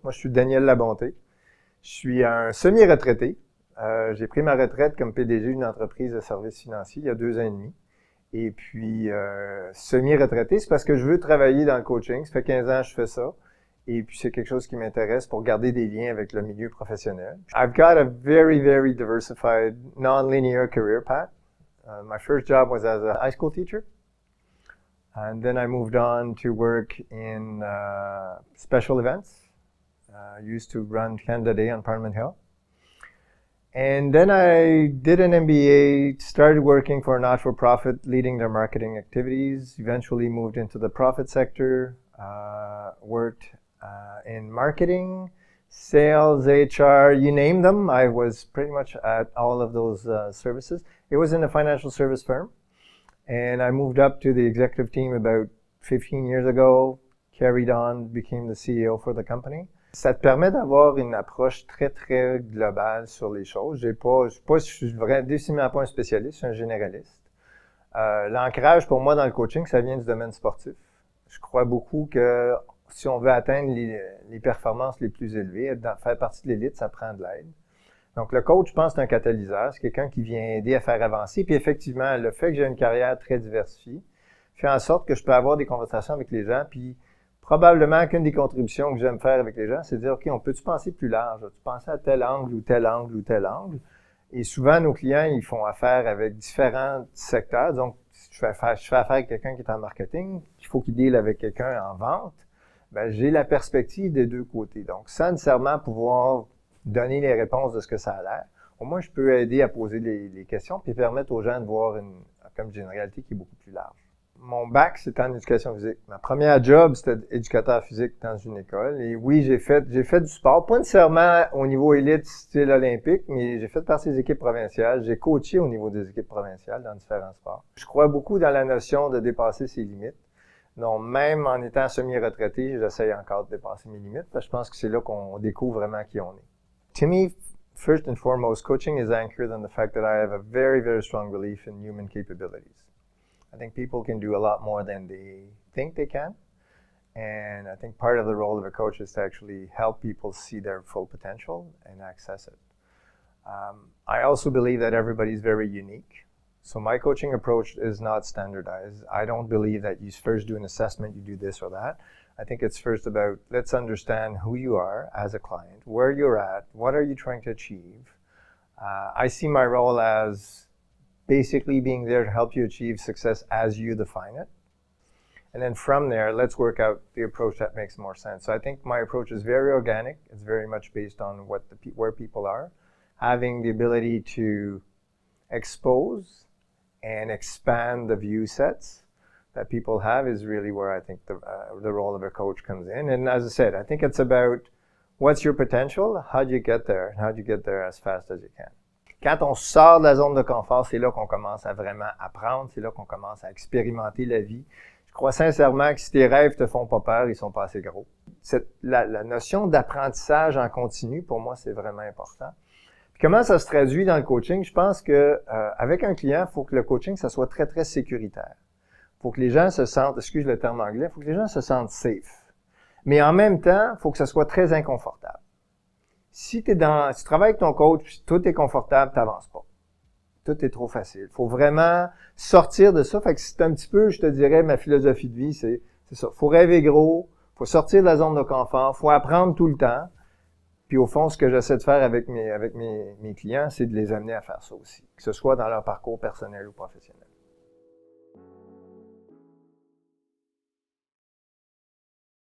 Moi, je suis Daniel Labonté. Je suis un semi-retraité. J'ai pris ma retraite comme PDG d'une entreprise de services financiers il y a 2 ans et demi. Et puis, semi-retraité, c'est parce que je veux travailler dans le coaching. Ça fait 15 ans que je fais ça. Et puis, c'est quelque chose qui m'intéresse pour garder des liens avec le milieu professionnel. I've got a very, very diversified, non-linear career path. My first job was as a high school teacher. And then I moved on to work in special events. I used to run Canada Day on Parliament Hill. And then I did an MBA, started working for a not-for-profit, leading their marketing activities, eventually moved into the profit sector, worked in marketing, sales, HR, you name them. I was pretty much at all of those services. It was in a financial service firm. And I moved up to the executive team about 15 years ago, carried on, became the CEO for the company. Ça te permet d'avoir une approche très, très globale sur les choses. Je suis décidément pas un spécialiste, je suis un généraliste. L'ancrage, pour moi, dans le coaching, ça vient du domaine sportif. Je crois beaucoup que si on veut atteindre les performances les plus élevées, faire partie de l'élite, ça prend de l'aide. Donc, le coach, je pense, c'est un catalyseur. C'est quelqu'un qui vient aider à faire avancer. Puis, effectivement, le fait que j'ai une carrière très diversifiée fait en sorte que je peux avoir des conversations avec les gens. Puis, probablement qu'une des contributions que j'aime faire avec les gens, c'est de dire, OK, on peut-tu penser plus large? Tu penses à tel angle ou tel angle ou tel angle? Et souvent, nos clients, ils font affaire avec différents secteurs. Donc, si je fais affaire avec quelqu'un qui est en marketing, il faut qu'il deal avec quelqu'un en vente. Ben, j'ai la perspective des deux côtés. Donc, sans nécessairement pouvoir donner les réponses de ce que ça a l'air, au moins, je peux aider à poser les questions puis permettre aux gens de voir comme j'ai une réalité qui est beaucoup plus large. Mon bac, c'était en éducation physique. Ma première job, c'était éducateur physique dans une école. Et oui, j'ai fait du sport, pas nécessairement au niveau élite, style olympique, mais j'ai fait partie des équipes provinciales. J'ai coaché au niveau des équipes provinciales dans différents sports. Je crois beaucoup dans la notion de dépasser ses limites. Donc, même en étant semi-retraité, j'essaye encore de dépasser mes limites, parce que je pense que c'est là qu'on découvre vraiment qui on est. To me, first and foremost, coaching is anchored in the fact that I have a very, very strong belief in human capabilities. I think people can do a lot more than they think they can. And I think part of the role of a coach is to actually help people see their full potential and access it. I also believe that everybody's very unique. So my coaching approach is not standardized. I don't believe that you first do an assessment, you do this or that. I think it's first about, let's understand who you are as a client, where you're at, what are you trying to achieve. I see my role as basically being there to help you achieve success as you define it. And then from there, let's work out the approach that makes more sense. So I think my approach is very organic. It's very much based on where people are, having the ability to expose and expand the view sets that people have is really where I think the role of a coach comes in. And as I said, I think it's about what's your potential, how do you get there, and how do you get there as fast as you can. Quand on sort de la zone de confort, c'est là qu'on commence à vraiment apprendre, c'est là qu'on commence à expérimenter la vie. Je crois sincèrement que si tes rêves te font pas peur, ils sont pas assez gros. La notion d'apprentissage en continu, pour moi, c'est vraiment important. Puis comment ça se traduit dans le coaching? Je pense que avec un client, il faut que le coaching, ça soit très, très sécuritaire. Il faut que les gens se sentent, excuse le terme anglais, il faut que les gens se sentent safe. Mais en même temps, il faut que ça soit très inconfortable. Si tu travailles avec ton coach, puis tout est confortable, t'avances pas. Tout est trop facile. Il faut vraiment sortir de ça. Fait que c'est un petit peu, je te dirais, ma philosophie de vie, c'est ça. Faut rêver gros, faut sortir de la zone de confort, faut apprendre tout le temps. Puis au fond, ce que j'essaie de faire avec mes clients, c'est de les amener à faire ça aussi, que ce soit dans leur parcours personnel ou professionnel.